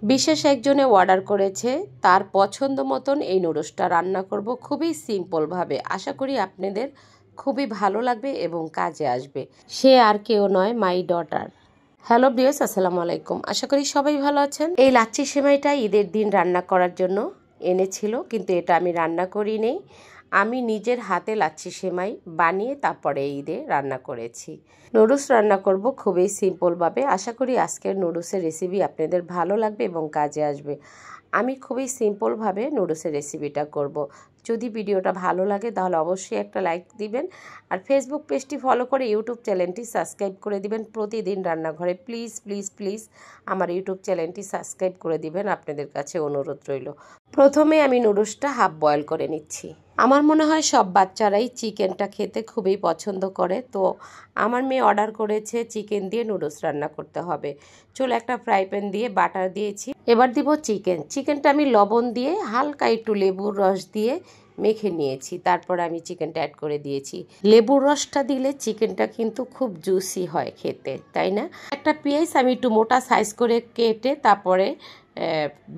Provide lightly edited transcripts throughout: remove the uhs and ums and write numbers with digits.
বিশেষ একজনে অর্ডার করেছে, তার পছন্দ মতন এই নুডলসটা রান্না করব খুবই সিম্পলভাবে। আশা করি আপনাদের খুবই ভালো লাগবে এবং কাজে আসবে। সে আর কেউ নয়, মাই ডটার। হ্যালো ভিউয়ার্স, আসসালামু আলাইকুম। আশা করি সবাই ভালো আছেন। এই লাচ্ছি সেমাইটা ঈদের দিন রান্না করার জন্য এনেছিল, কিন্তু এটা আমি রান্না করিনি। আমি নিজের হাতে লাচ্ছি সেমাই বানিয়ে তারপরে ঈদে রান্না করেছি। নুডলস রান্না করব খুবই সিম্পলভাবে। আশা করি আজকের নুডলসের রেসিপি আপনাদের ভালো লাগবে এবং কাজে আসবে। আমি খুবই সিম্পলভাবে নুডলসের রেসিপিটা করব। যদি ভিডিওটা ভালো লাগে তাহলে অবশ্যই একটা লাইক দিবেন, আর ফেসবুক পেজটি ফলো করে ইউটিউব চ্যানেলটি সাবস্ক্রাইব করে দিবেন। প্রতিদিন রান্নাঘরে প্লিজ প্লিজ প্লিজ আমার ইউটিউব চ্যানেলটি সাবস্ক্রাইব করে দিবেন, আপনাদের কাছে অনুরোধ রইল। প্রথমে আমি নুডলসটা হাফ বয়েল করে নিচ্ছি। আমার মনে হয় সব বাচ্চারাই চিকেনটা খেতে খুবই পছন্দ করে, তো আমার মেয়ে অর্ডার করেছে চিকেন দিয়ে নুডলস রান্না করতে হবে। চলো একটা ফ্রাই প্যান দিয়ে বাটার দিয়েছি, এবার দিব চিকেনটা আমি লবণ দিয়ে হালকা একটু লেবুর রস দিয়ে মেখে নিয়েছি। তারপর আমি চিকেনটা অ্যাড করে দিয়েছি। লেবুর রসটা দিলে চিকেনটা কিন্তু খুব জুসি হয় খেতে, তাই না? একটা পেঁয়াজ আমি একটু মোটা সাইজ করে কেটে তারপরে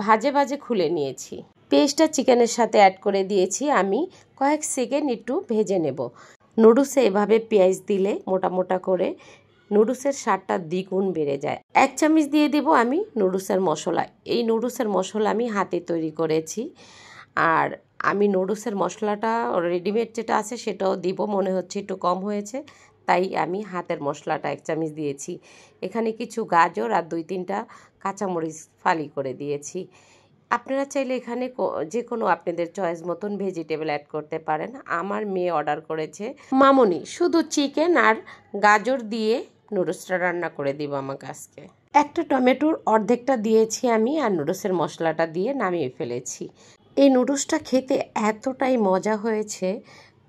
ভাজে ভাজে খুলে নিয়েছি। পেস্টটা চিকেনের সাথে অ্যাড করে দিয়েছি। আমি কয়েক সেকেন্ড একটু ভেজে নেব। নুডলসে এভাবে পেঁয়াজ দিলে মোটা মোটা করে নুডলসের স্বাদটা দ্বিগুণ বেড়ে যায়। 1 চামচ দিয়ে দেব আমি নুডলসের মশলা। এই নুডলসের মশলা আমি হাতে তৈরি করেছি, আর আমি নুডলসের মশলাটা রেডিমেড যেটা আছে সেটাও দিব, মনে হচ্ছে একটু কম হয়েছে, তাই আমি হাতের মশলাটা 1 চামচ দিয়েছি। এখানে কিছু গাজর আর 2-3টা কাঁচামরিচ ফালি করে দিয়েছি। আপনারা চাইলে এখানে যে কোনো আপনাদের চয়েস মতন ভেজিটেবল অ্যাড করতে পারেন। আমার মেয়ে অর্ডার করেছে মামনি শুধু চিকেন আর গাজর দিয়ে নুডলসটা রান্না করে দিব আমাকে আজকে। একটা টমেটোর অর্ধেকটা দিয়েছি আমি, আর নুডলসের মশলাটা দিয়ে নামিয়ে ফেলেছি। এই নুডলসটা খেতে এতটাই মজা হয়েছে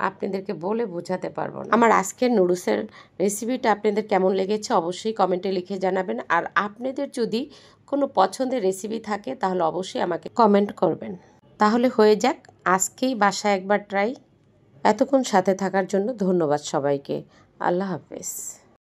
আপনাদেরকে বলে বোঝাতে পারবো না। আমার আজকের নুডলসের রেসিপিটা আপনাদের কেমন লেগেছে অবশ্যই কমেন্টে লিখে জানাবেন, আর আপনাদের যদি কোনো পছন্দের রেসিপি থাকে তাহলে অবশ্যই আমাকে কমেন্ট করবেন। তাহলে হয়ে যাক আজকেই বাসায় একবার ট্রাই। এতক্ষণ সাথে থাকার জন্য ধন্যবাদ সবাইকে। আল্লাহ হাফেজ।